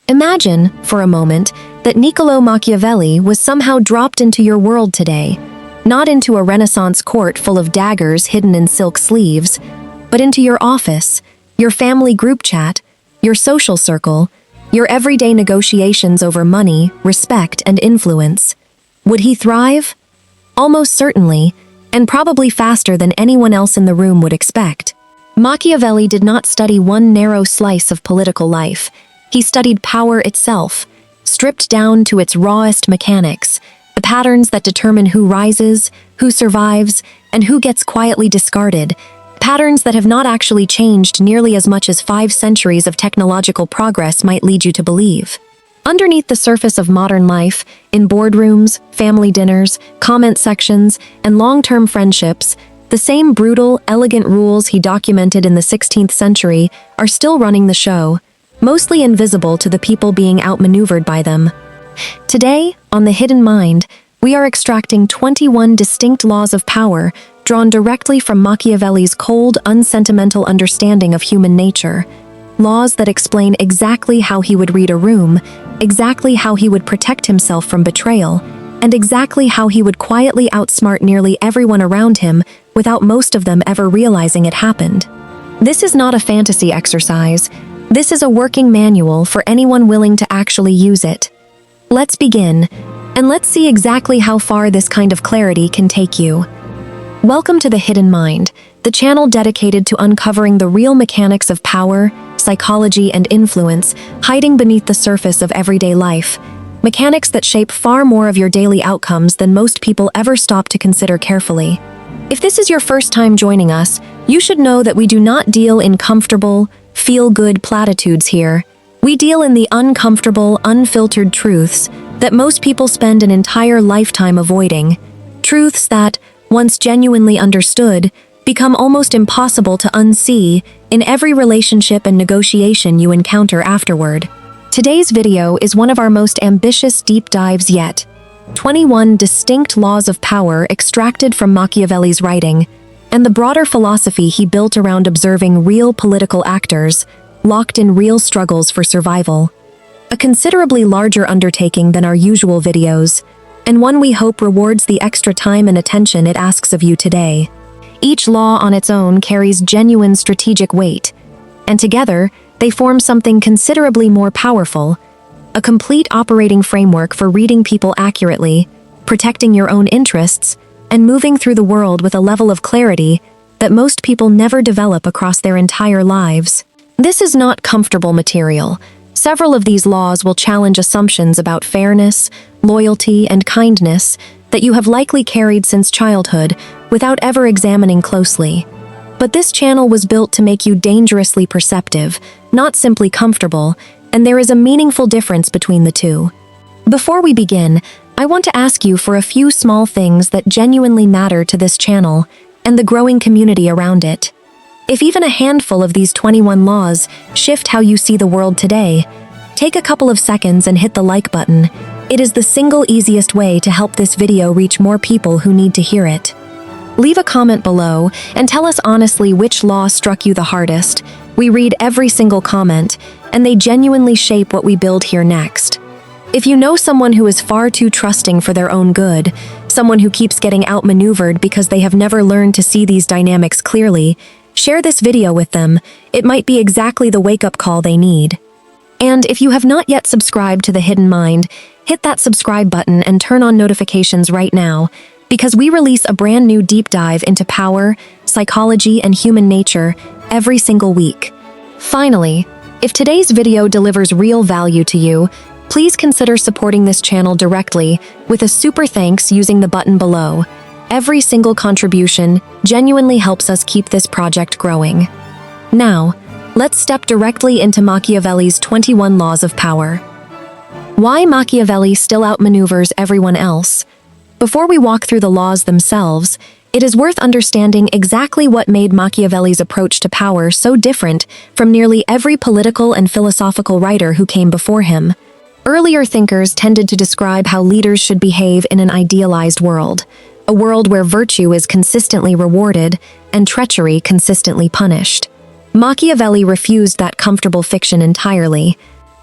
Imagine, for a moment, that Niccolò Machiavelli was somehow dropped into your world today, not into a Renaissance court full of daggers hidden in silk sleeves, but into your office, your family group chat, your social circle, your everyday negotiations over money, respect, and influence. Would he thrive? Almost certainly, and probably faster than anyone else in the room would expect. Machiavelli did not study one narrow slice of political life. He studied power itself, stripped down to its rawest mechanics, the patterns that determine who rises, who survives, and who gets quietly discarded, patterns that have not actually changed nearly as much as 5 centuries of technological progress might lead you to believe. Underneath the surface of modern life, in boardrooms, family dinners, comment sections, and long-term friendships, the same brutal, elegant rules he documented in the 16th century are still running the show, mostly invisible to the people being outmaneuvered by them. Today, on The Hidden Mind, we are extracting 21 distinct laws of power drawn directly from Machiavelli's cold, unsentimental understanding of human nature. Laws that explain exactly how he would read a room, exactly how he would protect himself from betrayal, and exactly how he would quietly outsmart nearly everyone around him without most of them ever realizing it happened. This is not a fantasy exercise. This is a working manual for anyone willing to actually use it. Let's begin, and let's see exactly how far this kind of clarity can take you. Welcome to The Hidden Mind, the channel dedicated to uncovering the real mechanics of power, psychology, and influence hiding beneath the surface of everyday life, mechanics that shape far more of your daily outcomes than most people ever stop to consider carefully. If this is your first time joining us, you should know that we do not deal in comfortable, feel-good platitudes here. We deal in the uncomfortable, unfiltered truths that most people spend an entire lifetime avoiding. Truths that, once genuinely understood, become almost impossible to unsee in every relationship and negotiation you encounter afterward. Today's video is one of our most ambitious deep dives yet. 21 distinct laws of power extracted from Machiavelli's writing, and the broader philosophy he built around observing real political actors, locked in real struggles for survival. A considerably larger undertaking than our usual videos, and one we hope rewards the extra time and attention it asks of you today. Each law on its own carries genuine strategic weight, and together, they form something considerably more powerful, a complete operating framework for reading people accurately, protecting your own interests, and moving through the world with a level of clarity that most people never develop across their entire lives. This is not comfortable material. Several of these laws will challenge assumptions about fairness, loyalty, and kindness that you have likely carried since childhood without ever examining closely. But this channel was built to make you dangerously perceptive, not simply comfortable, and there is a meaningful difference between the two. Before we begin, I want to ask you for a few small things that genuinely matter to this channel and the growing community around it. If even a handful of these 21 laws shift how you see the world today, take a couple of seconds and hit the like button. It is the single easiest way to help this video reach more people who need to hear it. Leave a comment below and tell us honestly which law struck you the hardest. We read every single comment, and they genuinely shape what we build here next. If you know someone who is far too trusting for their own good, someone who keeps getting outmaneuvered because they have never learned to see these dynamics clearly, share this video with them. It might be exactly the wake-up call they need. And if you have not yet subscribed to The Hidden Mind, hit that subscribe button and turn on notifications right now, because we release a brand new deep dive into power, psychology, and human nature every single week. Finally, if today's video delivers real value to you, please consider supporting this channel directly with a super thanks using the button below. Every single contribution genuinely helps us keep this project growing. Now, let's step directly into Machiavelli's 21 laws of power. Why Machiavelli still outmaneuvers everyone else? Before we walk through the laws themselves, it is worth understanding exactly what made Machiavelli's approach to power so different from nearly every political and philosophical writer who came before him. Earlier thinkers tended to describe how leaders should behave in an idealized world, a world where virtue is consistently rewarded and treachery consistently punished. Machiavelli refused that comfortable fiction entirely.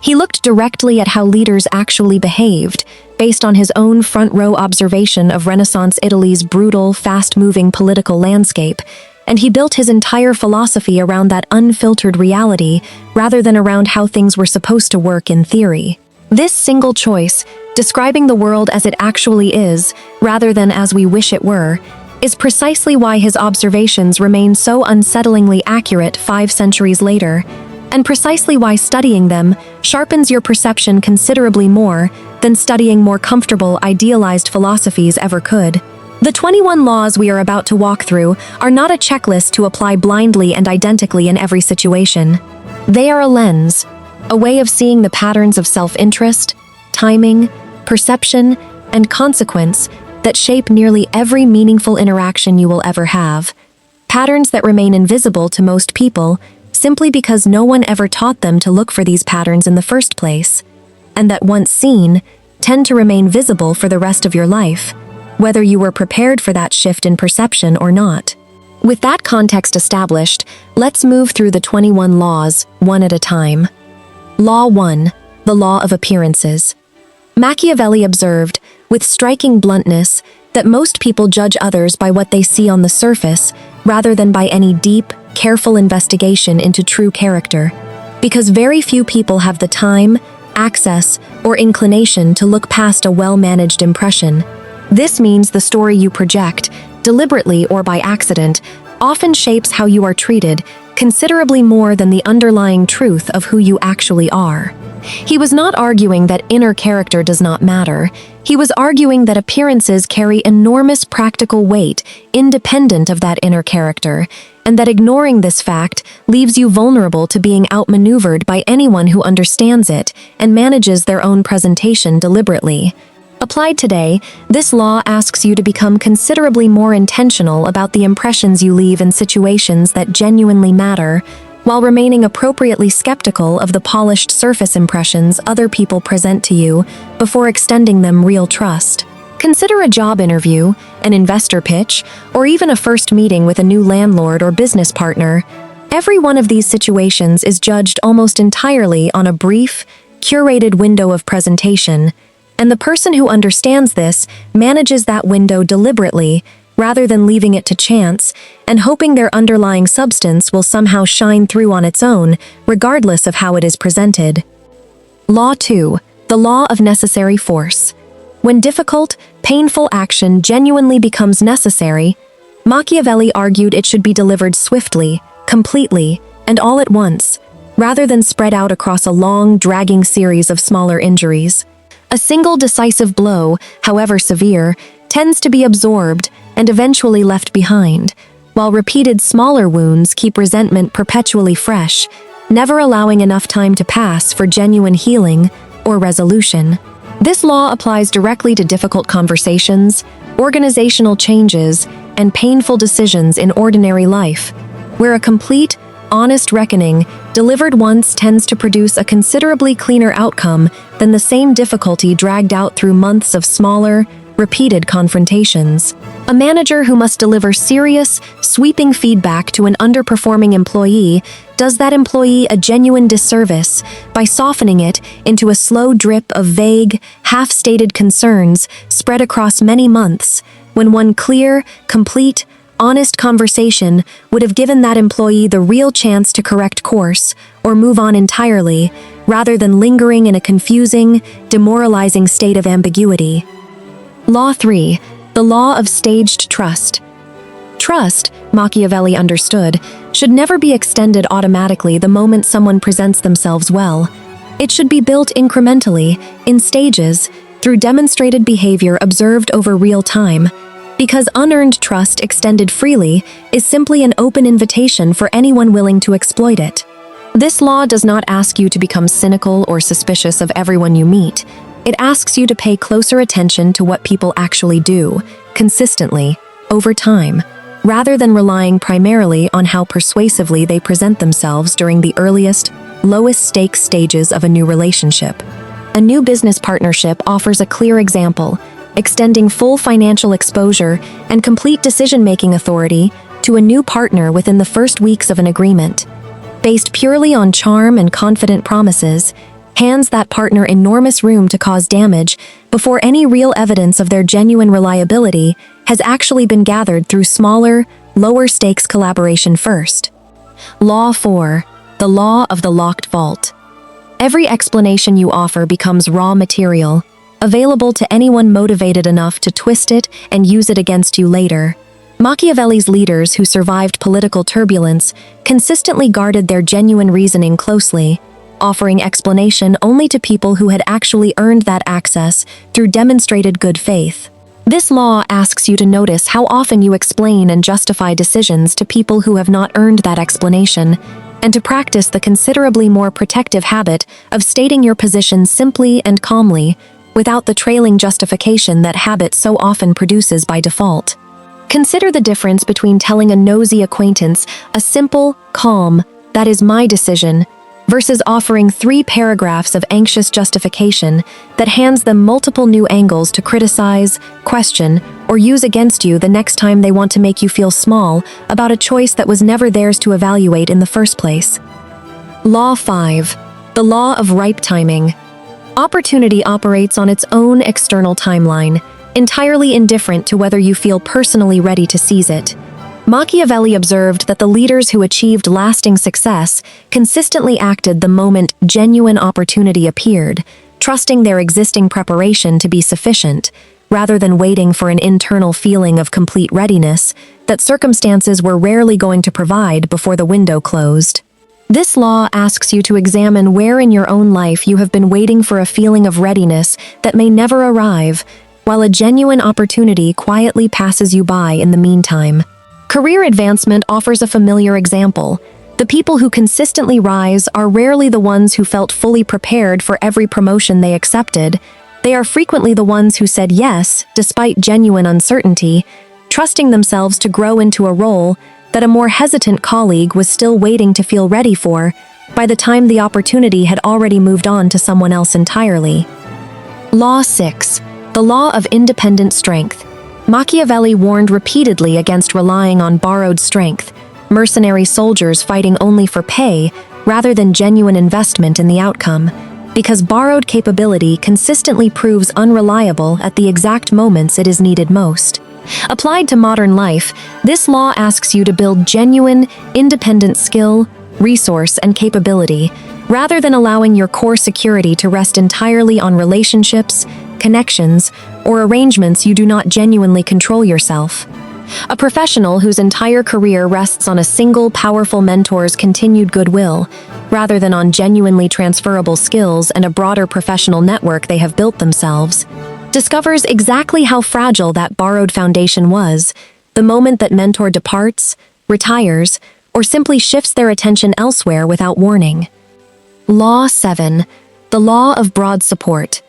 He looked directly at how leaders actually behaved, based on his own front-row observation of Renaissance Italy's brutal, fast-moving political landscape, and he built his entire philosophy around that unfiltered reality rather than around how things were supposed to work in theory. This single choice, describing the world as it actually is, rather than as we wish it were, is precisely why his observations remain so unsettlingly accurate 5 centuries later, and precisely why studying them sharpens your perception considerably more than studying more comfortable, idealized philosophies ever could. The 21 laws we are about to walk through are not a checklist to apply blindly and identically in every situation. They are a lens, a way of seeing the patterns of self-interest, timing, perception, and consequence that shape nearly every meaningful interaction you will ever have. Patterns that remain invisible to most people simply because no one ever taught them to look for these patterns in the first place, and that once seen, tend to remain visible for the rest of your life, whether you were prepared for that shift in perception or not. With that context established, let's move through the 21 laws, one at a time. Law 1. The Law of Appearances. Machiavelli observed, with striking bluntness, that most people judge others by what they see on the surface, rather than by any deep, careful investigation into true character, because very few people have the time, access, or inclination to look past a well-managed impression. This means the story you project, deliberately or by accident, often shapes how you are treated, considerably more than the underlying truth of who you actually are. He was not arguing that inner character does not matter. He was arguing that appearances carry enormous practical weight, independent of that inner character, and that ignoring this fact leaves you vulnerable to being outmaneuvered by anyone who understands it and manages their own presentation deliberately. Applied today, this law asks you to become considerably more intentional about the impressions you leave in situations that genuinely matter, while remaining appropriately skeptical of the polished surface impressions other people present to you before extending them real trust. Consider a job interview, an investor pitch, or even a first meeting with a new landlord or business partner. Every one of these situations is judged almost entirely on a brief, curated window of presentation, and the person who understands this manages that window deliberately, rather than leaving it to chance and hoping their underlying substance will somehow shine through on its own, regardless of how it is presented. Law 2. The Law of Necessary Force. When difficult, painful action genuinely becomes necessary, Machiavelli argued it should be delivered swiftly, completely, and all at once, rather than spread out across a long, dragging series of smaller injuries. A single decisive blow, however severe, tends to be absorbed and eventually left behind, while repeated smaller wounds keep resentment perpetually fresh, never allowing enough time to pass for genuine healing or resolution. This law applies directly to difficult conversations, organizational changes, and painful decisions in ordinary life, where a complete, honest reckoning delivered once tends to produce a considerably cleaner outcome than the same difficulty dragged out through months of smaller, repeated confrontations. A manager who must deliver serious, sweeping feedback to an underperforming employee does that employee a genuine disservice by softening it into a slow drip of vague, half-stated concerns spread across many months, when one clear, complete, honest conversation would have given that employee the real chance to correct course or move on entirely, rather than lingering in a confusing, demoralizing state of ambiguity. Law 3. The Law of Staged Trust. Trust, Machiavelli understood, should never be extended automatically the moment someone presents themselves well. It should be built incrementally, in stages, through demonstrated behavior observed over real time, because unearned trust extended freely is simply an open invitation for anyone willing to exploit it. This law does not ask you to become cynical or suspicious of everyone you meet. It asks you to pay closer attention to what people actually do, consistently, over time, rather than relying primarily on how persuasively they present themselves during the earliest, lowest-stakes stages of a new relationship. A new business partnership offers a clear example, extending full financial exposure and complete decision-making authority to a new partner within the first weeks of an agreement. Based purely on charm and confident promises, hands that partner enormous room to cause damage before any real evidence of their genuine reliability has actually been gathered through smaller, lower-stakes collaboration first. Law 4. The Law of the Locked Vault. Every explanation you offer becomes raw material, available to anyone motivated enough to twist it and use it against you later. Machiavelli's leaders who survived political turbulence consistently guarded their genuine reasoning closely, offering explanation only to people who had actually earned that access through demonstrated good faith. This law asks you to notice how often you explain and justify decisions to people who have not earned that explanation, and to practice the considerably more protective habit of stating your position simply and calmly, without the trailing justification that habit so often produces by default. Consider the difference between telling a nosy acquaintance a simple, calm, "that is my decision," versus offering 3 paragraphs of anxious justification that hands them multiple new angles to criticize, question, or use against you the next time they want to make you feel small about a choice that was never theirs to evaluate in the first place. Law 5. The Law of Ripe Timing. Opportunity operates on its own external timeline, entirely indifferent to whether you feel personally ready to seize it. Machiavelli observed that the leaders who achieved lasting success consistently acted the moment genuine opportunity appeared, trusting their existing preparation to be sufficient, rather than waiting for an internal feeling of complete readiness that circumstances were rarely going to provide before the window closed. This law asks you to examine where in your own life you have been waiting for a feeling of readiness that may never arrive, while a genuine opportunity quietly passes you by in the meantime. Career advancement offers a familiar example. The people who consistently rise are rarely the ones who felt fully prepared for every promotion they accepted. They are frequently the ones who said yes, despite genuine uncertainty, trusting themselves to grow into a role that a more hesitant colleague was still waiting to feel ready for by the time the opportunity had already moved on to someone else entirely. Law 6. The Law of Independent Strength. Machiavelli warned repeatedly against relying on borrowed strength, mercenary soldiers fighting only for pay rather than genuine investment in the outcome, because borrowed capability consistently proves unreliable at the exact moments it is needed most. Applied to modern life, this law asks you to build genuine, independent skill, resource, and capability, rather than allowing your core security to rest entirely on relationships, connections, or arrangements you do not genuinely control yourself. A professional whose entire career rests on a single powerful mentor's continued goodwill, rather than on genuinely transferable skills and a broader professional network they have built themselves, discovers exactly how fragile that borrowed foundation was the moment that mentor departs, retires, or simply shifts their attention elsewhere without warning. Law 7. The Law of Broad Support.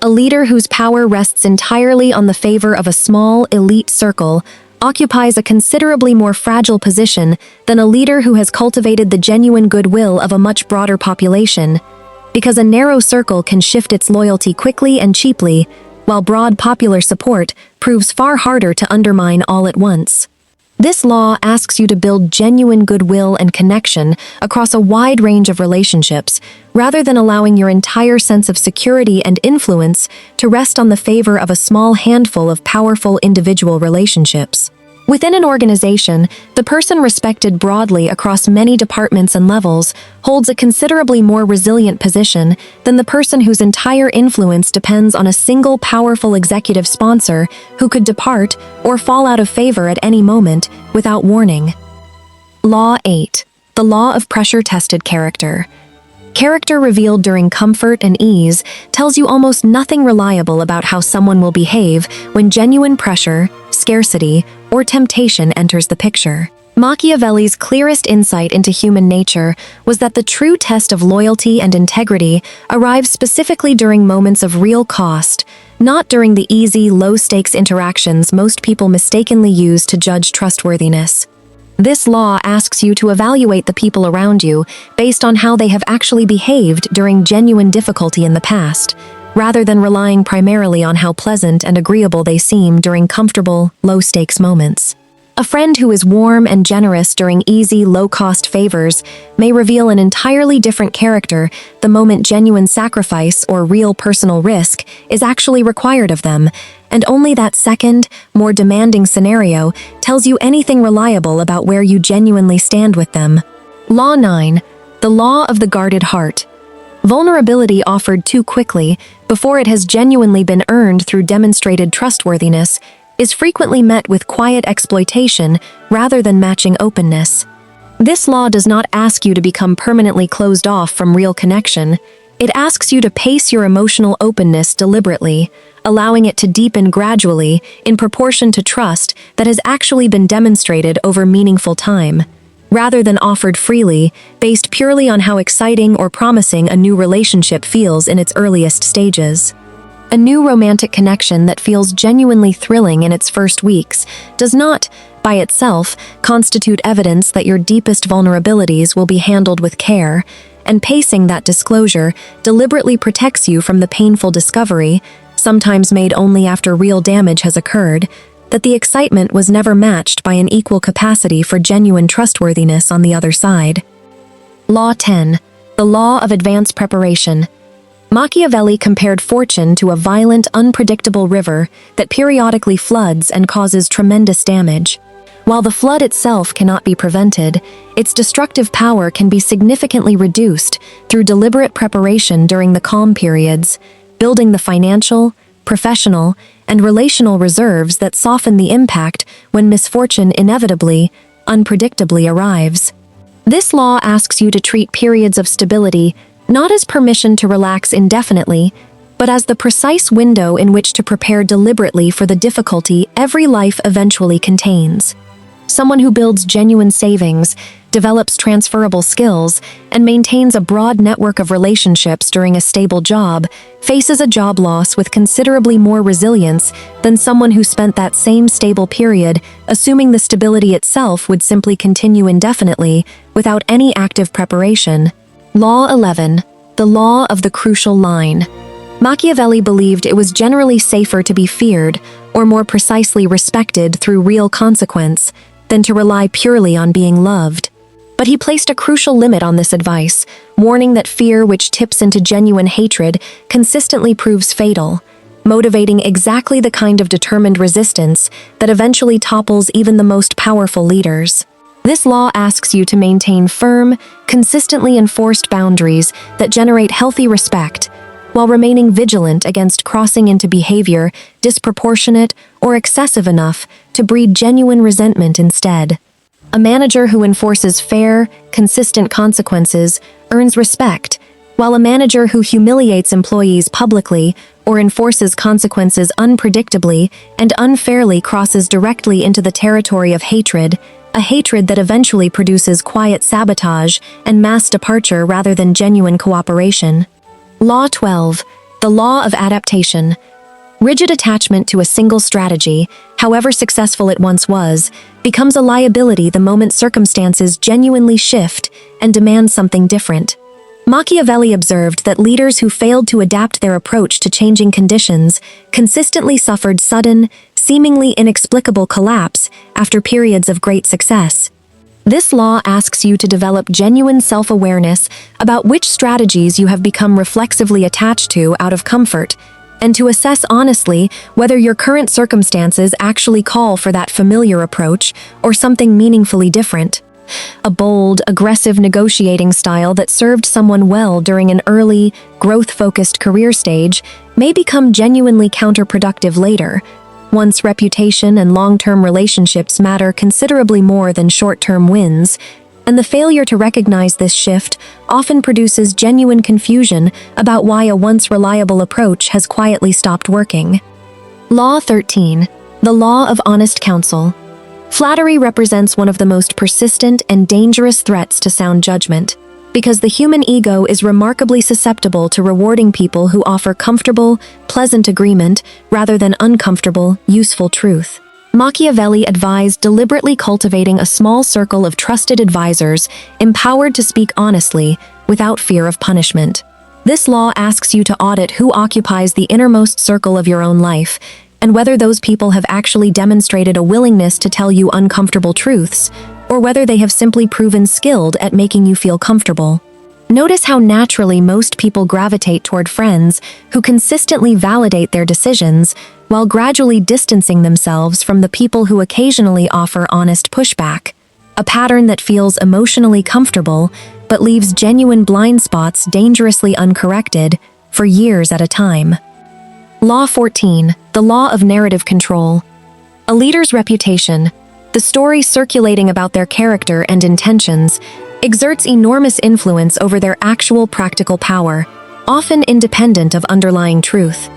A leader whose power rests entirely on the favor of a small, elite circle occupies a considerably more fragile position than a leader who has cultivated the genuine goodwill of a much broader population, because a narrow circle can shift its loyalty quickly and cheaply, while broad popular support proves far harder to undermine all at once. This law asks you to build genuine goodwill and connection across a wide range of relationships, rather than allowing your entire sense of security and influence to rest on the favor of a small handful of powerful individual relationships. Within an organization, the person respected broadly across many departments and levels holds a considerably more resilient position than the person whose entire influence depends on a single powerful executive sponsor who could depart or fall out of favor at any moment without warning. Law 8. The Law of Pressure-Tested Character. Character revealed during comfort and ease tells you almost nothing reliable about how someone will behave when genuine pressure, scarcity, or temptation enters the picture. Machiavelli's clearest insight into human nature was that the true test of loyalty and integrity arrives specifically during moments of real cost, not during the easy, low-stakes interactions most people mistakenly use to judge trustworthiness. This law asks you to evaluate the people around you based on how they have actually behaved during genuine difficulty in the past, rather than relying primarily on how pleasant and agreeable they seem during comfortable, low-stakes moments. A friend who is warm and generous during easy, low-cost favors may reveal an entirely different character the moment genuine sacrifice or real personal risk is actually required of them, and only that second, more demanding scenario tells you anything reliable about where you genuinely stand with them. Law 9. The Law of the Guarded Heart. Vulnerability offered too quickly, before it has genuinely been earned through demonstrated trustworthiness, is frequently met with quiet exploitation rather than matching openness. This law does not ask you to become permanently closed off from real connection. It asks you to pace your emotional openness deliberately, allowing it to deepen gradually in proportion to trust that has actually been demonstrated over meaningful time, rather than offered freely, based purely on how exciting or promising a new relationship feels in its earliest stages. A new romantic connection that feels genuinely thrilling in its first weeks does not, by itself, constitute evidence that your deepest vulnerabilities will be handled with care, and pacing that disclosure deliberately protects you from the painful discovery, sometimes made only after real damage has occurred, that the excitement was never matched by an equal capacity for genuine trustworthiness on the other side. Law 10. The Law of Advance Preparation. Machiavelli compared fortune to a violent, unpredictable river that periodically floods and causes tremendous damage. While the flood itself cannot be prevented, its destructive power can be significantly reduced through deliberate preparation during the calm periods, building the financial, professional, and relational reserves that soften the impact when misfortune inevitably, unpredictably arrives. This law asks you to treat periods of stability not as permission to relax indefinitely, but as the precise window in which to prepare deliberately for the difficulty every life eventually contains. Someone who builds genuine savings, develops transferable skills, and maintains a broad network of relationships during a stable job faces a job loss with considerably more resilience than someone who spent that same stable period assuming the stability itself would simply continue indefinitely without any active preparation. Law 11. The Law of the Crucial Line. Machiavelli believed it was generally safer to be feared, or more precisely respected through real consequence, than to rely purely on being loved. But he placed a crucial limit on this advice, warning that fear which tips into genuine hatred consistently proves fatal, motivating exactly the kind of determined resistance that eventually topples even the most powerful leaders. This law asks you to maintain firm, consistently enforced boundaries that generate healthy respect, while remaining vigilant against crossing into behavior disproportionate or excessive enough to breed genuine resentment instead. A manager who enforces fair, consistent consequences earns respect, while a manager who humiliates employees publicly or enforces consequences unpredictably and unfairly crosses directly into the territory of hatred, a hatred that eventually produces quiet sabotage and mass departure rather than genuine cooperation. Law 12. The Law of Adaptation. Rigid attachment to a single strategy, however successful it once was, becomes a liability the moment circumstances genuinely shift and demand something different. Machiavelli observed that leaders who failed to adapt their approach to changing conditions consistently suffered sudden, seemingly inexplicable collapse after periods of great success. This law asks you to develop genuine self-awareness about which strategies you have become reflexively attached to out of comfort, and to assess honestly whether your current circumstances actually call for that familiar approach or something meaningfully different. A bold, aggressive negotiating style that served someone well during an early, growth-focused career stage may become genuinely counterproductive later, once reputation and long-term relationships matter considerably more than short-term wins, and the failure to recognize this shift often produces genuine confusion about why a once reliable approach has quietly stopped working. Law 13. The Law of Honest Counsel. Flattery represents one of the most persistent and dangerous threats to sound judgment, because the human ego is remarkably susceptible to rewarding people who offer comfortable, pleasant agreement rather than uncomfortable, useful truth. Machiavelli advised deliberately cultivating a small circle of trusted advisors empowered to speak honestly without fear of punishment. This law asks you to audit who occupies the innermost circle of your own life, and whether those people have actually demonstrated a willingness to tell you uncomfortable truths, or whether they have simply proven skilled at making you feel comfortable. Notice how naturally most people gravitate toward friends who consistently validate their decisions while gradually distancing themselves from the people who occasionally offer honest pushback, a pattern that feels emotionally comfortable but leaves genuine blind spots dangerously uncorrected for years at a time. Law 14, the law of narrative control. A leader's reputation, the story circulating about their character and intentions, exerts enormous influence over their actual practical power, often independent of underlying truth.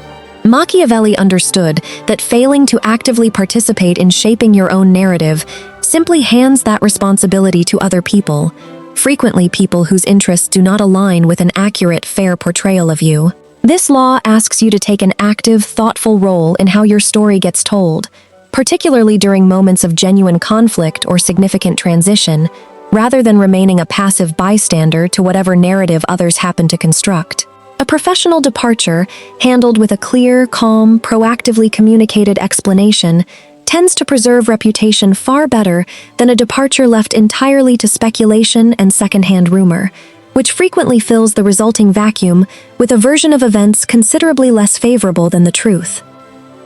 Machiavelli understood that failing to actively participate in shaping your own narrative simply hands that responsibility to other people, frequently people whose interests do not align with an accurate, fair portrayal of you. This law asks you to take an active, thoughtful role in how your story gets told, particularly during moments of genuine conflict or significant transition, rather than remaining a passive bystander to whatever narrative others happen to construct. A professional departure, handled with a clear, calm, proactively communicated explanation, tends to preserve reputation far better than a departure left entirely to speculation and secondhand rumor, which frequently fills the resulting vacuum with a version of events considerably less favorable than the truth.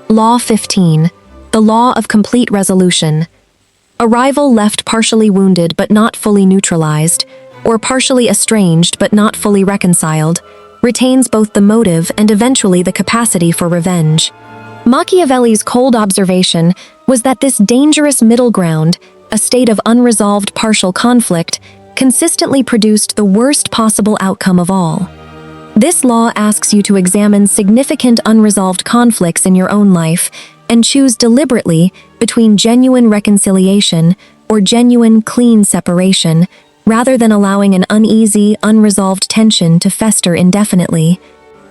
Law 15, the law of complete resolution. A rival left partially wounded but not fully neutralized, or partially estranged but not fully reconciled, retains both the motive and eventually the capacity for revenge. Machiavelli's cold observation was that this dangerous middle ground, a state of unresolved partial conflict, consistently produced the worst possible outcome of all. This law asks you to examine significant unresolved conflicts in your own life and choose deliberately between genuine reconciliation or genuine clean separation, rather than allowing an uneasy, unresolved tension to fester indefinitely.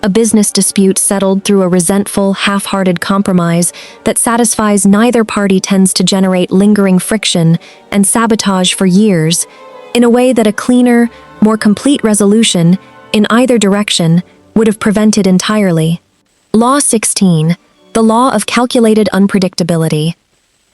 A business dispute settled through a resentful, half-hearted compromise that satisfies neither party tends to generate lingering friction and sabotage for years, in a way that a cleaner, more complete resolution, in either direction, would have prevented entirely. Law 16, the law of calculated unpredictability.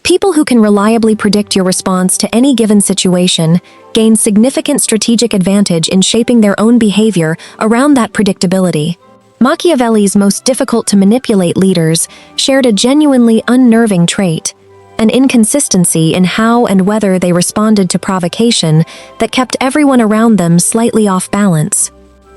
People who can reliably predict your response to any given situation gain significant strategic advantage in shaping their own behavior around that predictability. Machiavelli's most difficult-to-manipulate leaders shared a genuinely unnerving trait, an inconsistency in how and whether they responded to provocation that kept everyone around them slightly off balance.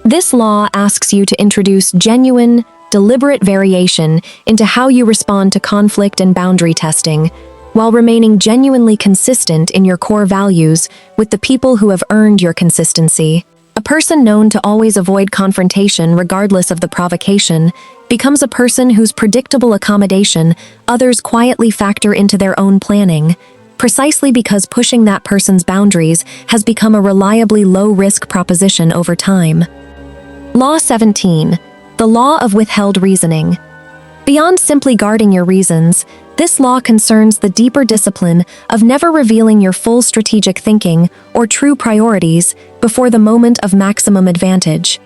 This law asks you to introduce genuine, deliberate variation into how you respond to conflict and boundary testing, while remaining genuinely consistent in your core values with the people who have earned your consistency. A person known to always avoid confrontation regardless of the provocation becomes a person whose predictable accommodation others quietly factor into their own planning, precisely because pushing that person's boundaries has become a reliably low-risk proposition over time. Law 17, the law of withheld reasoning. Beyond simply guarding your reasons, this law concerns the deeper discipline of never revealing your full strategic thinking or true priorities before the moment of maximum advantage.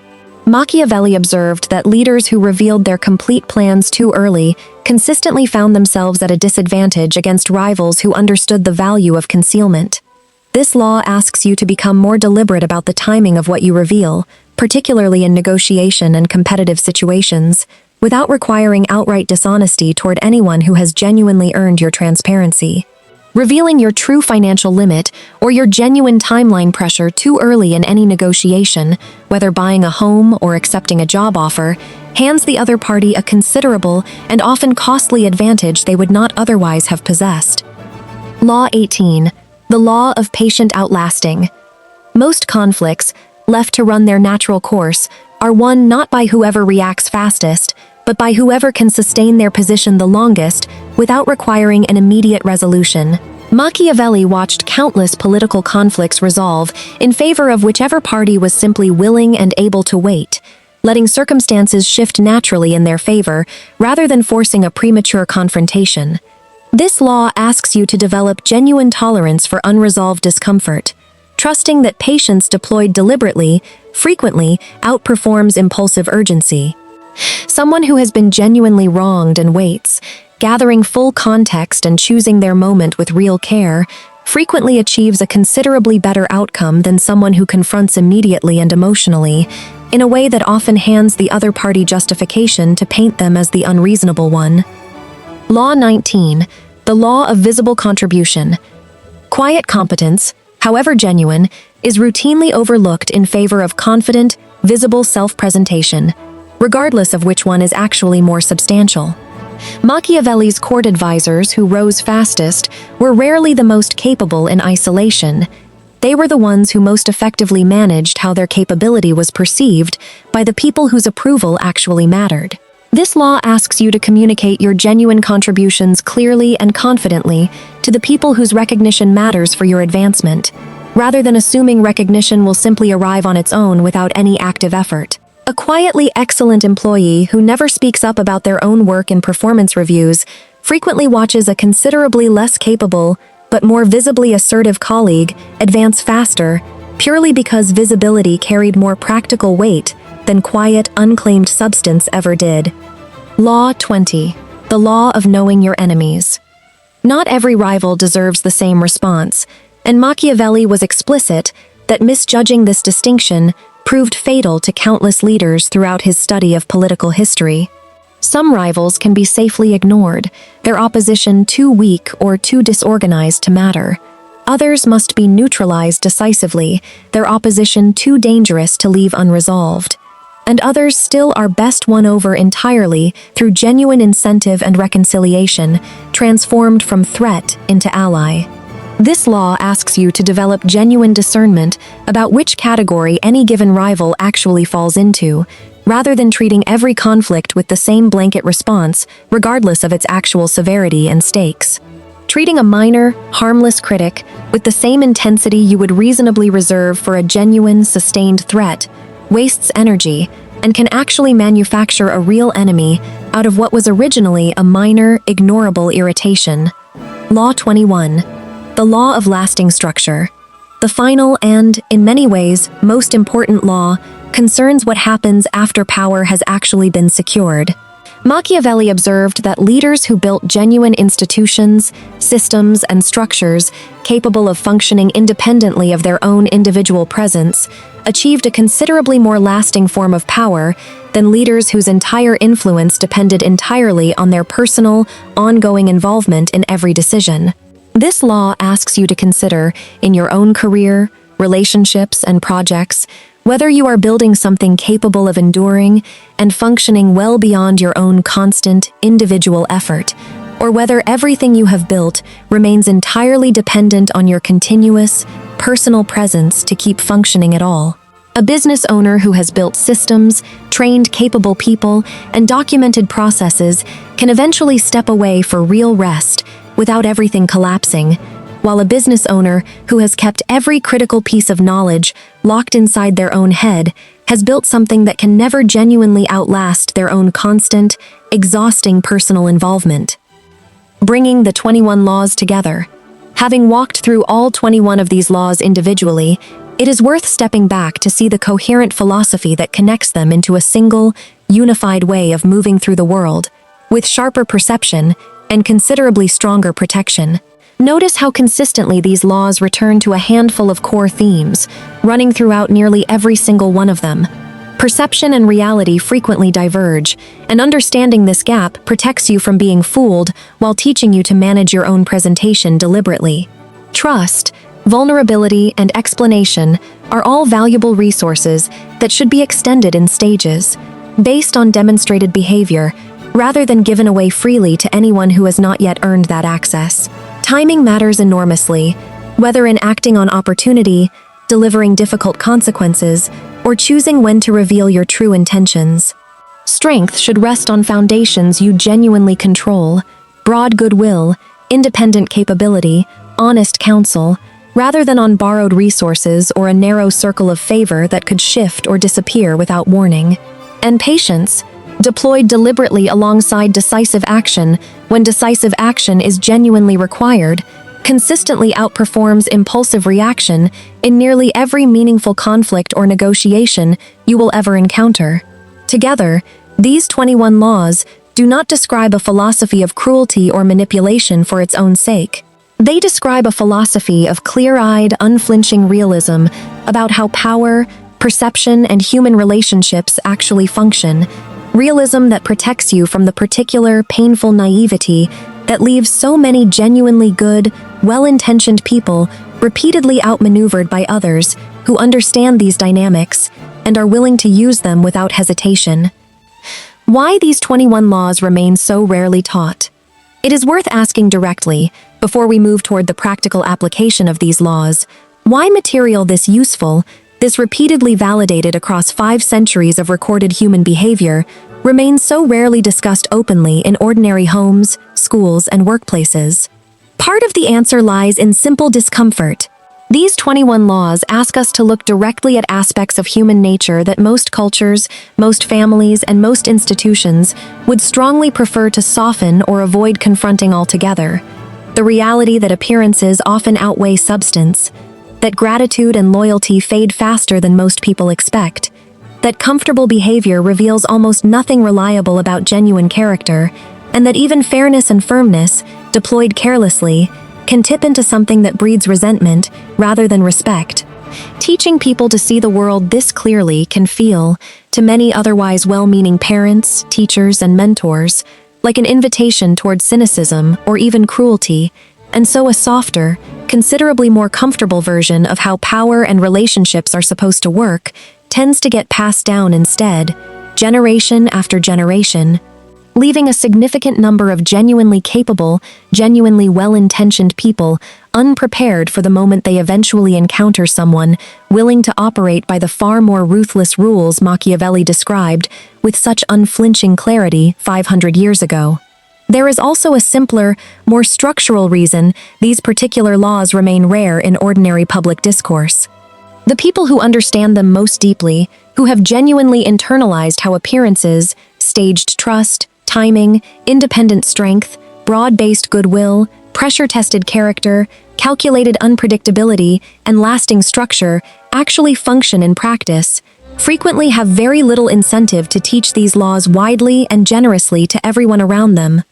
Machiavelli observed that leaders who revealed their complete plans too early consistently found themselves at a disadvantage against rivals who understood the value of concealment. This law asks you to become more deliberate about the timing of what you reveal, particularly in negotiation and competitive situations, without requiring outright dishonesty toward anyone who has genuinely earned your transparency. Revealing your true financial limit or your genuine timeline pressure too early in any negotiation, whether buying a home or accepting a job offer, hands the other party a considerable and often costly advantage they would not otherwise have possessed. Law 18, the law of patient outlasting. Most conflicts, left to run their natural course, are won not by whoever reacts fastest, but by whoever can sustain their position the longest without requiring an immediate resolution. Machiavelli watched countless political conflicts resolve in favor of whichever party was simply willing and able to wait, letting circumstances shift naturally in their favor rather than forcing a premature confrontation. This law asks you to develop genuine tolerance for unresolved discomfort, trusting that patience deployed deliberately frequently outperforms impulsive urgency. Someone who has been genuinely wronged and waits gathering full context and choosing their moment with real care, frequently achieves a considerably better outcome than someone who confronts immediately and emotionally, in a way that often hands the other party justification to paint them as the unreasonable one. Law 19. The law of visible contribution. Quiet competence, however genuine, is routinely overlooked in favor of confident, visible self-presentation, regardless of which one is actually more substantial. Machiavelli's court advisors who rose fastest were rarely the most capable in isolation. They were the ones who most effectively managed how their capability was perceived by the people whose approval actually mattered. This law asks you to communicate your genuine contributions clearly and confidently to the people whose recognition matters for your advancement, rather than assuming recognition will simply arrive on its own without any active effort. A quietly excellent employee who never speaks up about their own work in performance reviews frequently watches a considerably less capable but more visibly assertive colleague advance faster, purely because visibility carried more practical weight than quiet, unclaimed substance ever did. Law 20. The law of knowing your enemies. Not every rival deserves the same response, and Machiavelli was explicit that misjudging this distinction proved fatal to countless leaders throughout his study of political history. Some rivals can be safely ignored, their opposition too weak or too disorganized to matter. Others must be neutralized decisively, their opposition too dangerous to leave unresolved. And others still are best won over entirely through genuine incentive and reconciliation, transformed from threat into ally. This law asks you to develop genuine discernment about which category any given rival actually falls into, rather than treating every conflict with the same blanket response, regardless of its actual severity and stakes. Treating a minor, harmless critic with the same intensity you would reasonably reserve for a genuine, sustained threat wastes energy and can actually manufacture a real enemy out of what was originally a minor, ignorable irritation. Law 21. The law of lasting structure. The final and, in many ways, most important law concerns what happens after power has actually been secured. Machiavelli observed that leaders who built genuine institutions, systems, and structures capable of functioning independently of their own individual presence achieved a considerably more lasting form of power than leaders whose entire influence depended entirely on their personal, ongoing involvement in every decision. This law asks you to consider, in your own career, relationships, and projects, whether you are building something capable of enduring and functioning well beyond your own constant, individual effort, or whether everything you have built remains entirely dependent on your continuous, personal presence to keep functioning at all. A business owner who has built systems, trained capable people, and documented processes can eventually step away for real rest without everything collapsing, while a business owner who has kept every critical piece of knowledge locked inside their own head has built something that can never genuinely outlast their own constant, exhausting personal involvement. Bringing the 21 laws together. Having walked through all 21 of these laws individually, it is worth stepping back to see the coherent philosophy that connects them into a single, unified way of moving through the world, with sharper perception and considerably stronger protection. Notice how consistently these laws return to a handful of core themes, running throughout nearly every single one of them. Perception and reality frequently diverge, and understanding this gap protects you from being fooled while teaching you to manage your own presentation deliberately. Trust, vulnerability, and explanation are all valuable resources that should be extended in stages, based on demonstrated behavior, rather than given away freely to anyone who has not yet earned that access. Timing matters enormously, whether in acting on opportunity, delivering difficult consequences, or choosing when to reveal your true intentions. Strength should rest on foundations you genuinely control: broad goodwill, independent capability, honest counsel, rather than on borrowed resources or a narrow circle of favor that could shift or disappear without warning. And patience, deployed deliberately alongside decisive action when decisive action is genuinely required, consistently outperforms impulsive reaction in nearly every meaningful conflict or negotiation you will ever encounter. Together, these 21 laws do not describe a philosophy of cruelty or manipulation for its own sake. They describe a philosophy of clear-eyed, unflinching realism about how power, perception, and human relationships actually function. Realism that protects you from the particular, painful naivety that leaves so many genuinely good, well-intentioned people repeatedly outmaneuvered by others who understand these dynamics and are willing to use them without hesitation. Why these 21 laws remain so rarely taught? It is worth asking directly, before we move toward the practical application of these laws, why material this useful, this repeatedly validated across 5 centuries of recorded human behavior, remains so rarely discussed openly in ordinary homes, schools, and workplaces. Part of the answer lies in simple discomfort. These 21 laws ask us to look directly at aspects of human nature that most cultures, most families, and most institutions would strongly prefer to soften or avoid confronting altogether. The reality that appearances often outweigh substance, that gratitude and loyalty fade faster than most people expect, that comfortable behavior reveals almost nothing reliable about genuine character, and that even fairness and firmness, deployed carelessly, can tip into something that breeds resentment rather than respect. Teaching people to see the world this clearly can feel, to many otherwise well-meaning parents, teachers, and mentors, like an invitation toward cynicism or even cruelty, and so a softer, considerably more comfortable version of how power and relationships are supposed to work tends to get passed down instead, generation after generation, leaving a significant number of genuinely capable, genuinely well-intentioned people unprepared for the moment they eventually encounter someone willing to operate by the far more ruthless rules Machiavelli described with such unflinching clarity 500 years ago. There is also a simpler, more structural reason these particular laws remain rare in ordinary public discourse. The people who understand them most deeply, who have genuinely internalized how appearances, staged trust, timing, independent strength, broad-based goodwill, pressure-tested character, calculated unpredictability, and lasting structure actually function in practice, frequently have very little incentive to teach these laws widely and generously to everyone around them.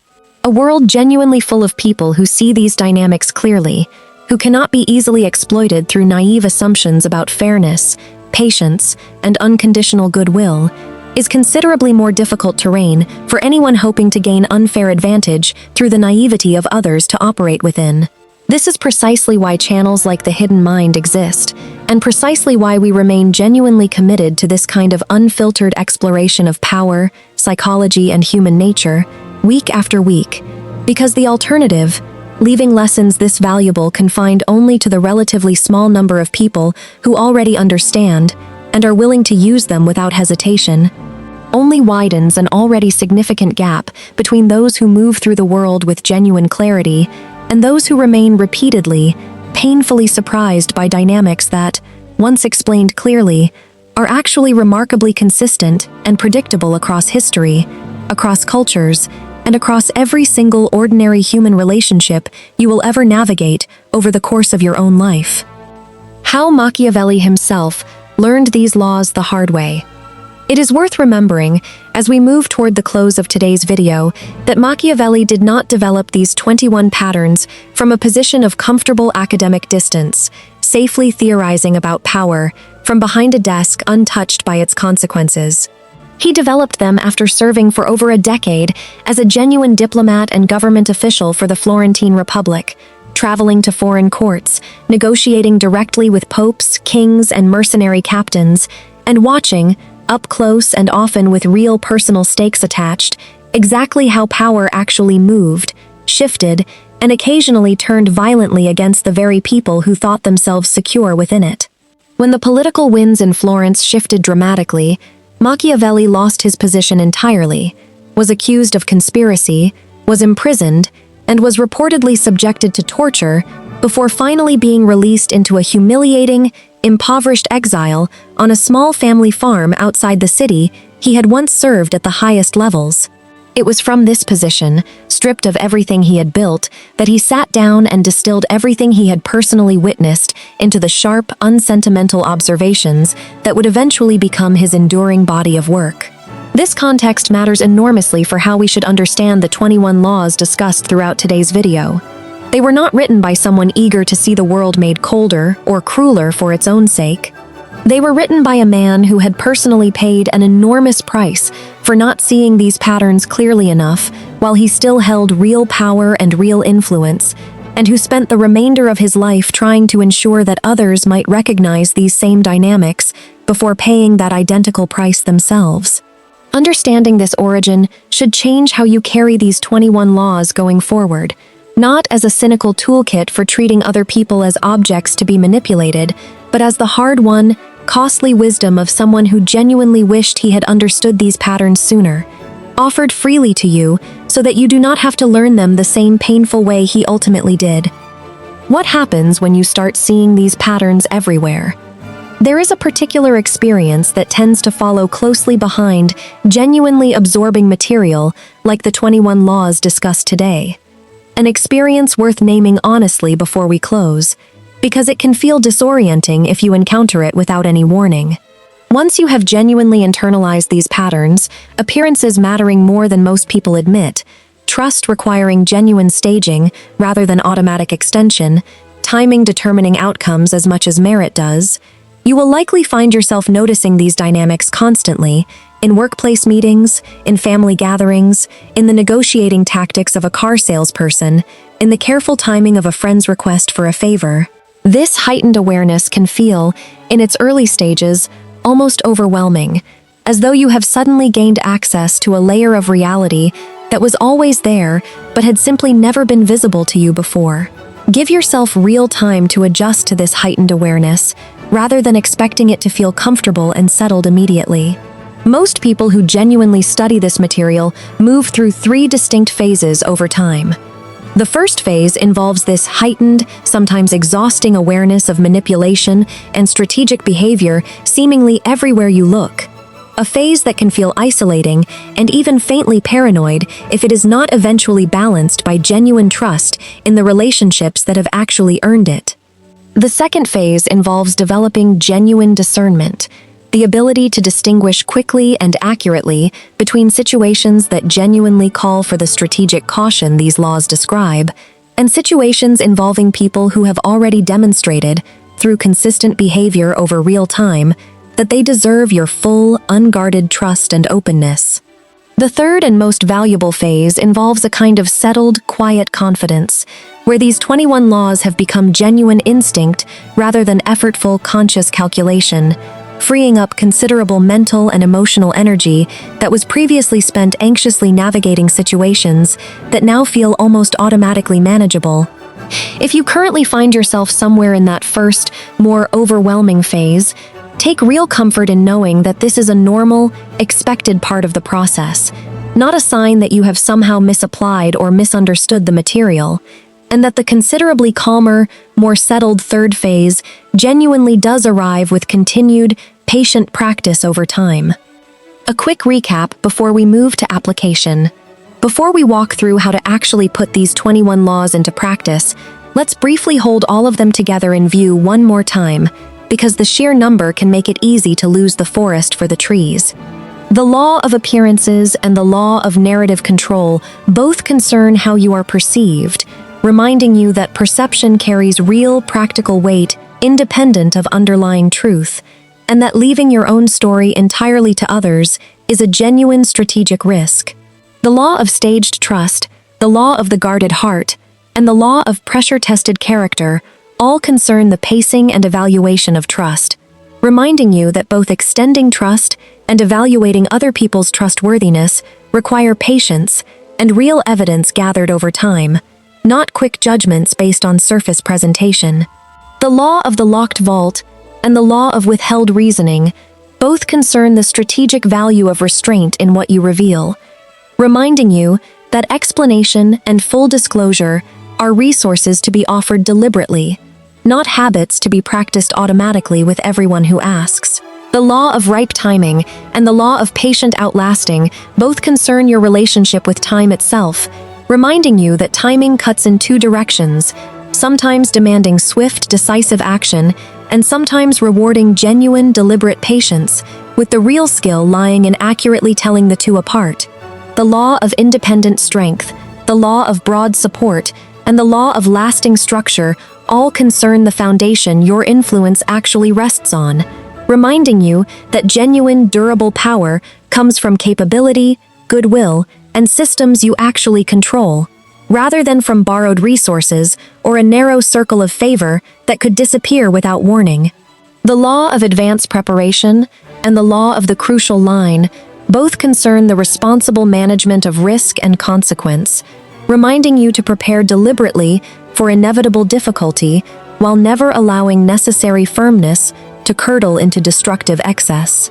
A world genuinely full of people who see these dynamics clearly, who cannot be easily exploited through naive assumptions about fairness, patience, and unconditional goodwill, is considerably more difficult terrain for anyone hoping to gain unfair advantage through the naivety of others to operate within. This is precisely why channels like The Hidden Mind exist, and precisely why we remain genuinely committed to this kind of unfiltered exploration of power, psychology, and human nature, week after week, because the alternative, leaving lessons this valuable confined only to the relatively small number of people who already understand and are willing to use them without hesitation, only widens an already significant gap between those who move through the world with genuine clarity and those who remain repeatedly, painfully surprised by dynamics that, once explained clearly, are actually remarkably consistent and predictable across history, across cultures, and across every single ordinary human relationship you will ever navigate over the course of your own life. How Machiavelli himself learned these laws the hard way. It is worth remembering, as we move toward the close of today's video, that Machiavelli did not develop these 21 patterns from a position of comfortable academic distance, safely theorizing about power from behind a desk untouched by its consequences. He developed them after serving for over a decade as a genuine diplomat and government official for the Florentine Republic, traveling to foreign courts, negotiating directly with popes, kings, and mercenary captains, and watching, up close and often with real personal stakes attached, exactly how power actually moved, shifted, and occasionally turned violently against the very people who thought themselves secure within it. When the political winds in Florence shifted dramatically, Machiavelli lost his position entirely, was accused of conspiracy, was imprisoned, and was reportedly subjected to torture before finally being released into a humiliating, impoverished exile on a small family farm outside the city he had once served at the highest levels. It was from this position, stripped of everything he had built, that he sat down and distilled everything he had personally witnessed into the sharp, unsentimental observations that would eventually become his enduring body of work. This context matters enormously for how we should understand the 21 laws discussed throughout today's video. They were not written by someone eager to see the world made colder or crueler for its own sake. They were written by a man who had personally paid an enormous price for not seeing these patterns clearly enough while he still held real power and real influence, and who spent the remainder of his life trying to ensure that others might recognize these same dynamics before paying that identical price themselves. Understanding this origin should change how you carry these 21 laws going forward, not as a cynical toolkit for treating other people as objects to be manipulated, but as the hard-won, costly wisdom of someone who genuinely wished he had understood these patterns sooner, offered freely to you so that you do not have to learn them the same painful way he ultimately did. What happens when you start seeing these patterns everywhere? There is a particular experience that tends to follow closely behind genuinely absorbing material like the 21 laws discussed today. An experience worth naming honestly before we close, because it can feel disorienting if you encounter it without any warning. Once you have genuinely internalized these patterns, appearances mattering more than most people admit, trust requiring genuine staging rather than automatic extension, timing determining outcomes as much as merit does, you will likely find yourself noticing these dynamics constantly, in workplace meetings, in family gatherings, in the negotiating tactics of a car salesperson, in the careful timing of a friend's request for a favor. This heightened awareness can feel, in its early stages, almost overwhelming, as though you have suddenly gained access to a layer of reality that was always there but had simply never been visible to you before. Give yourself real time to adjust to this heightened awareness, rather than expecting it to feel comfortable and settled immediately. Most people who genuinely study this material move through 3 distinct phases over time. The first phase involves this heightened, sometimes exhausting awareness of manipulation and strategic behavior seemingly everywhere you look. A phase that can feel isolating and even faintly paranoid if it is not eventually balanced by genuine trust in the relationships that have actually earned it. The second phase involves developing genuine discernment, the ability to distinguish quickly and accurately between situations that genuinely call for the strategic caution these laws describe, and situations involving people who have already demonstrated, through consistent behavior over real time, that they deserve your full, unguarded trust and openness. The third and most valuable phase involves a kind of settled, quiet confidence, where these 21 laws have become genuine instinct rather than effortful, conscious calculation, freeing up considerable mental and emotional energy that was previously spent anxiously navigating situations that now feel almost automatically manageable. If you currently find yourself somewhere in that first, more overwhelming phase, take real comfort in knowing that this is a normal, expected part of the process, not a sign that you have somehow misapplied or misunderstood the material, and that the considerably calmer, more settled third phase genuinely does arrive with continued, patient practice over time. A quick recap before we move to application. Before we walk through how to actually put these 21 laws into practice, let's briefly hold all of them together in view one more time, because the sheer number can make it easy to lose the forest for the trees. The law of appearances and the law of narrative control both concern how you are perceived, reminding you that perception carries real, practical weight independent of underlying truth, and that leaving your own story entirely to others is a genuine strategic risk. The law of staged trust, the law of the guarded heart, and the law of pressure-tested character all concern the pacing and evaluation of trust, reminding you that both extending trust and evaluating other people's trustworthiness require patience and real evidence gathered over time, not quick judgments based on surface presentation. The law of the locked vault and the law of withheld reasoning both concern the strategic value of restraint in what you reveal, reminding you that explanation and full disclosure are resources to be offered deliberately, not habits to be practiced automatically with everyone who asks. The law of ripe timing and the law of patient outlasting both concern your relationship with time itself, reminding you that timing cuts in 2 directions, sometimes demanding swift, decisive action, and sometimes rewarding genuine, deliberate patience, with the real skill lying in accurately telling the two apart. The law of independent strength, the law of broad support, and the law of lasting structure all concern the foundation your influence actually rests on, reminding you that genuine, durable power comes from capability, goodwill, and systems you actually control, rather than from borrowed resources or a narrow circle of favor that could disappear without warning. The law of advanced preparation and the law of the crucial line both concern the responsible management of risk and consequence, reminding you to prepare deliberately for inevitable difficulty while never allowing necessary firmness to curdle into destructive excess.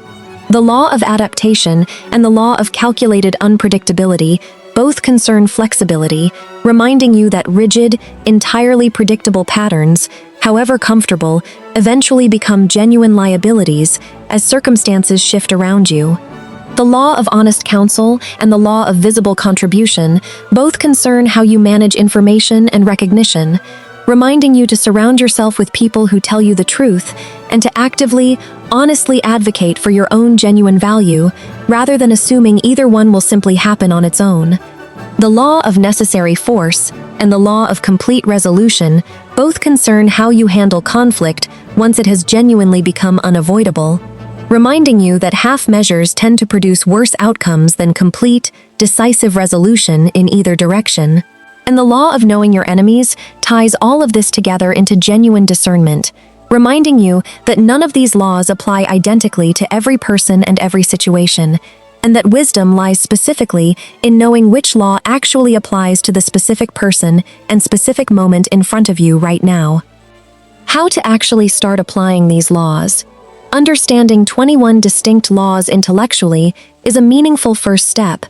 The law of adaptation and the law of calculated unpredictability both concern flexibility, reminding you that rigid, entirely predictable patterns, however comfortable, eventually become genuine liabilities as circumstances shift around you. The law of honest counsel and the law of visible contribution both concern how you manage information and recognition, reminding you to surround yourself with people who tell you the truth and to actively, honestly advocate for your own genuine value, rather than assuming either one will simply happen on its own. The law of necessary force and the law of complete resolution both concern how you handle conflict once it has genuinely become unavoidable, reminding you that half measures tend to produce worse outcomes than complete, decisive resolution in either direction. And the law of knowing your enemies ties all of this together into genuine discernment, reminding you that none of these laws apply identically to every person and every situation, and that wisdom lies specifically in knowing which law actually applies to the specific person and specific moment in front of you right now. How to actually start applying these laws? Understanding 21 distinct laws intellectually is a meaningful first step,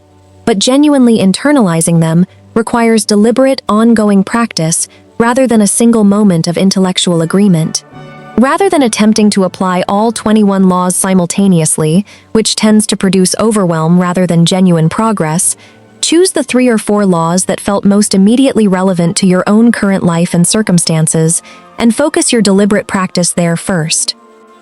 but genuinely internalizing them requires deliberate, ongoing practice rather than a single moment of intellectual agreement. Rather than attempting to apply all 21 laws simultaneously, which tends to produce overwhelm rather than genuine progress, choose the 3 or 4 laws that felt most immediately relevant to your own current life and circumstances, and focus your deliberate practice there first.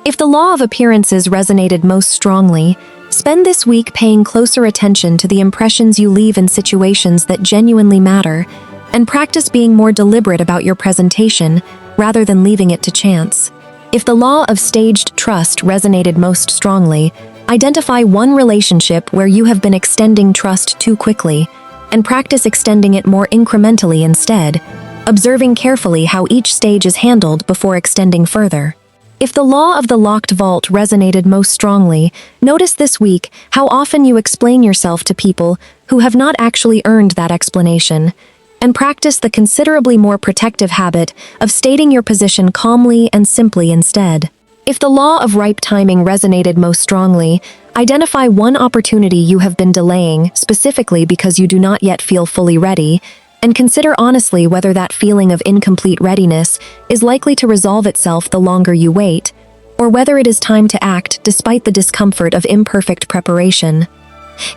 If the law of appearances resonated most strongly, spend this week paying closer attention to the impressions you leave in situations that genuinely matter, and practice being more deliberate about your presentation rather than leaving it to chance. If the law of staged trust resonated most strongly, identify one relationship where you have been extending trust too quickly, and practice extending it more incrementally instead, observing carefully how each stage is handled before extending further. If the law of the locked vault resonated most strongly, notice this week how often you explain yourself to people who have not actually earned that explanation, and practice the considerably more protective habit of stating your position calmly and simply instead. If the law of ripe timing resonated most strongly, identify one opportunity you have been delaying specifically because you do not yet feel fully ready, and consider honestly whether that feeling of incomplete readiness is likely to resolve itself the longer you wait, or whether it is time to act despite the discomfort of imperfect preparation.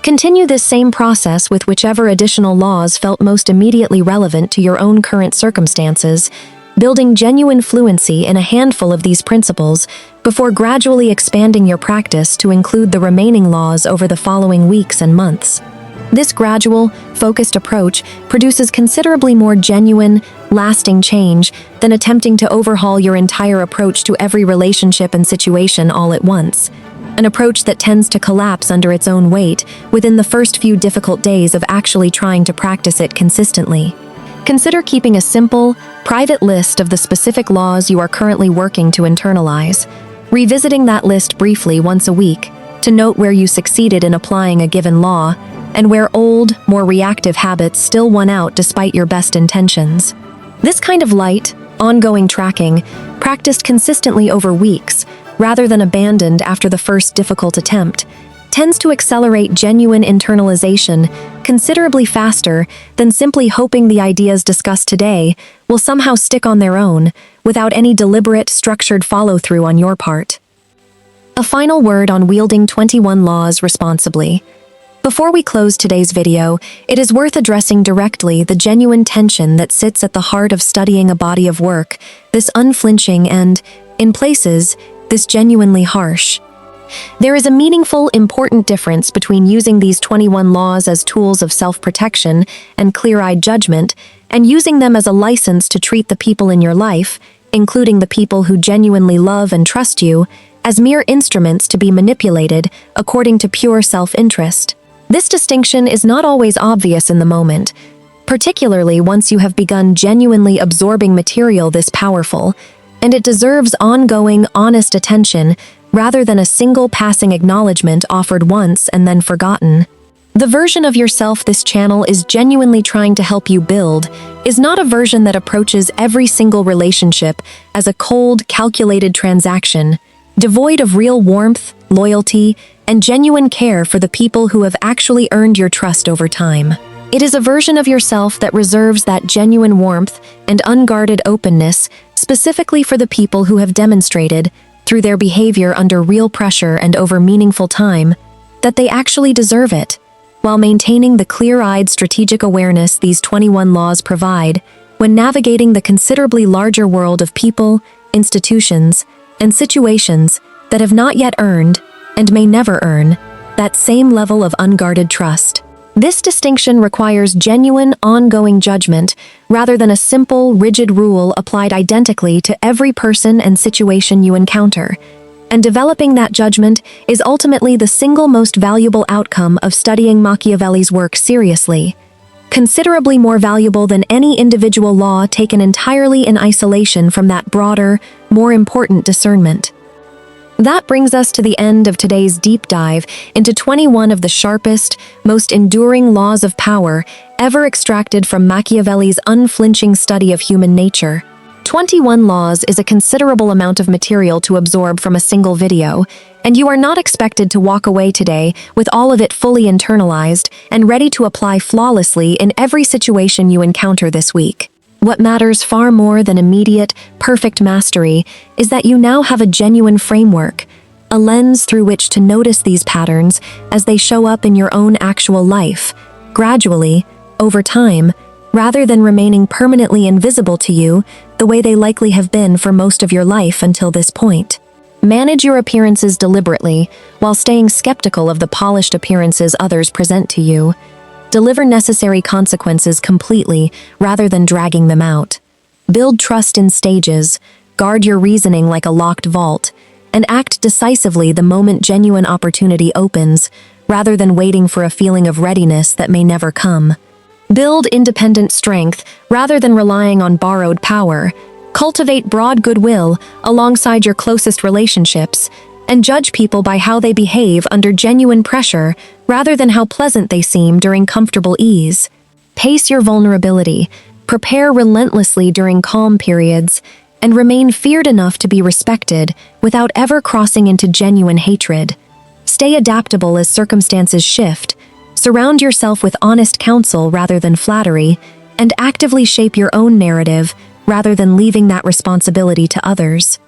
Continue this same process with whichever additional laws felt most immediately relevant to your own current circumstances, building genuine fluency in a handful of these principles before gradually expanding your practice to include the remaining laws over the following weeks and months. This gradual, focused approach produces considerably more genuine, lasting change than attempting to overhaul your entire approach to every relationship and situation all at once, an approach that tends to collapse under its own weight within the first few difficult days of actually trying to practice it consistently. Consider keeping a simple, private list of the specific laws you are currently working to internalize, revisiting that list briefly once a week to note where you succeeded in applying a given law, and where old, more reactive habits still won out despite your best intentions. This kind of light, ongoing tracking, practiced consistently over weeks, rather than abandoned after the first difficult attempt, tends to accelerate genuine internalization considerably faster than simply hoping the ideas discussed today will somehow stick on their own without any deliberate, structured follow-through on your part. A final word on wielding 21 laws responsibly. Before we close today's video, it is worth addressing directly the genuine tension that sits at the heart of studying a body of work, this unflinching and, in places, this genuinely harsh. There is a meaningful, important difference between using these 21 laws as tools of self-protection and clear-eyed judgment, and using them as a license to treat the people in your life, including the people who genuinely love and trust you, as mere instruments to be manipulated according to pure self-interest. This distinction is not always obvious in the moment, particularly once you have begun genuinely absorbing material this powerful, and it deserves ongoing, honest attention rather than a single passing acknowledgement offered once and then forgotten. The version of yourself this channel is genuinely trying to help you build is not a version that approaches every single relationship as a cold, calculated transaction, devoid of real warmth, loyalty, and genuine care for the people who have actually earned your trust over time. It is a version of yourself that reserves that genuine warmth and unguarded openness specifically for the people who have demonstrated, through their behavior under real pressure and over meaningful time, that they actually deserve it, while maintaining the clear-eyed strategic awareness these 21 laws provide when navigating the considerably larger world of people, institutions, and situations that have not yet earned, and may never earn, that same level of unguarded trust. This distinction requires genuine, ongoing judgment rather than a simple, rigid rule applied identically to every person and situation you encounter. And developing that judgment is ultimately the single most valuable outcome of studying Machiavelli's work seriously, considerably more valuable than any individual law taken entirely in isolation from that broader, more important discernment. That brings us to the end of today's deep dive into 21 of the sharpest, most enduring laws of power ever extracted from Machiavelli's unflinching study of human nature. 21 laws is a considerable amount of material to absorb from a single video, and you are not expected to walk away today with all of it fully internalized and ready to apply flawlessly in every situation you encounter this week. What matters far more than immediate, perfect mastery is that you now have a genuine framework, a lens through which to notice these patterns as they show up in your own actual life, gradually, over time, rather than remaining permanently invisible to you the way they likely have been for most of your life until this point. Manage your appearances deliberately while staying skeptical of the polished appearances others present to you. Deliver necessary consequences completely rather than dragging them out. Build trust in stages, guard your reasoning like a locked vault, and act decisively the moment genuine opportunity opens, rather than waiting for a feeling of readiness that may never come. Build independent strength rather than relying on borrowed power. Cultivate broad goodwill alongside your closest relationships, and judge people by how they behave under genuine pressure rather than how pleasant they seem during comfortable ease. Pace your vulnerability, prepare relentlessly during calm periods, and remain feared enough to be respected without ever crossing into genuine hatred. Stay adaptable as circumstances shift, surround yourself with honest counsel rather than flattery, and actively shape your own narrative rather than leaving that responsibility to others.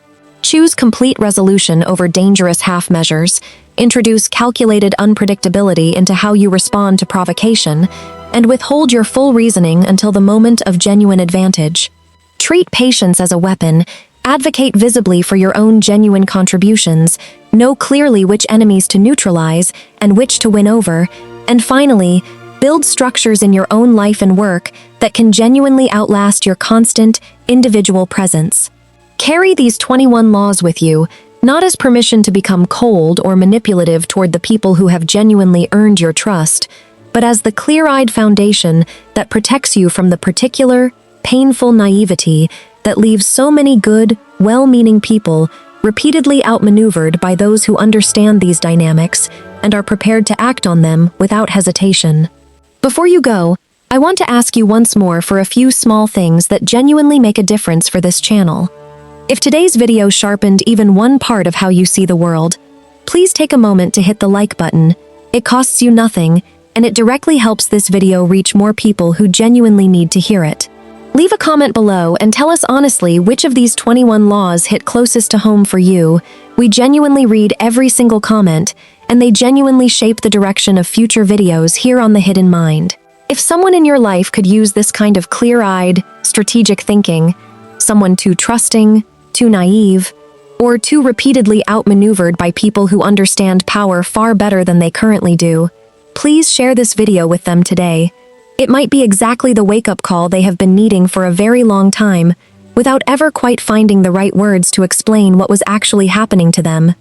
Choose complete resolution over dangerous half-measures, introduce calculated unpredictability into how you respond to provocation, and withhold your full reasoning until the moment of genuine advantage. Treat patience as a weapon, advocate visibly for your own genuine contributions, know clearly which enemies to neutralize and which to win over, and finally, build structures in your own life and work that can genuinely outlast your constant, individual presence. Carry these 21 laws with you, not as permission to become cold or manipulative toward the people who have genuinely earned your trust, but as the clear-eyed foundation that protects you from the particular, painful naivety that leaves so many good, well-meaning people repeatedly outmaneuvered by those who understand these dynamics and are prepared to act on them without hesitation. Before you go, I want to ask you once more for a few small things that genuinely make a difference for this channel. If today's video sharpened even one part of how you see the world, please take a moment to hit the like button. It costs you nothing, and it directly helps this video reach more people who genuinely need to hear it. Leave a comment below and tell us honestly which of these 21 laws hit closest to home for you. We genuinely read every single comment, and they genuinely shape the direction of future videos here on The Hidden Mind. If someone in your life could use this kind of clear-eyed, strategic thinking, someone too trusting, too naive, or too repeatedly outmaneuvered by people who understand power far better than they currently do. Please share this video with them today. It might be exactly the wake-up call they have been needing for a very long time, without ever quite finding the right words to explain what was actually happening to them.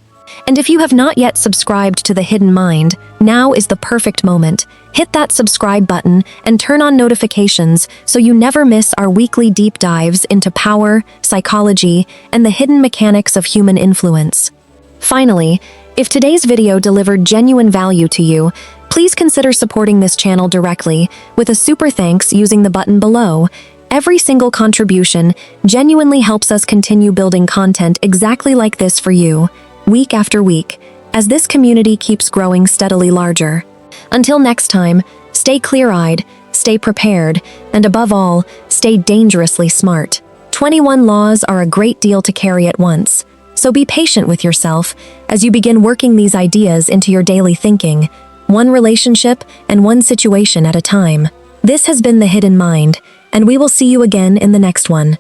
And if you have not yet subscribed to The Hidden Mind, now is the perfect moment. Hit that subscribe button and turn on notifications so you never miss our weekly deep dives into power, psychology, and the hidden mechanics of human influence. Finally, if today's video delivered genuine value to you, please consider supporting this channel directly with a super thanks using the button below. Every single contribution genuinely helps us continue building content exactly like this for you, week after week, as this community keeps growing steadily larger. Until next time, stay clear-eyed, stay prepared, and above all, stay dangerously smart. 21 laws are a great deal to carry at once, so be patient with yourself as you begin working these ideas into your daily thinking, one relationship and one situation at a time. This has been The Hidden Mind, and we will see you again in the next one.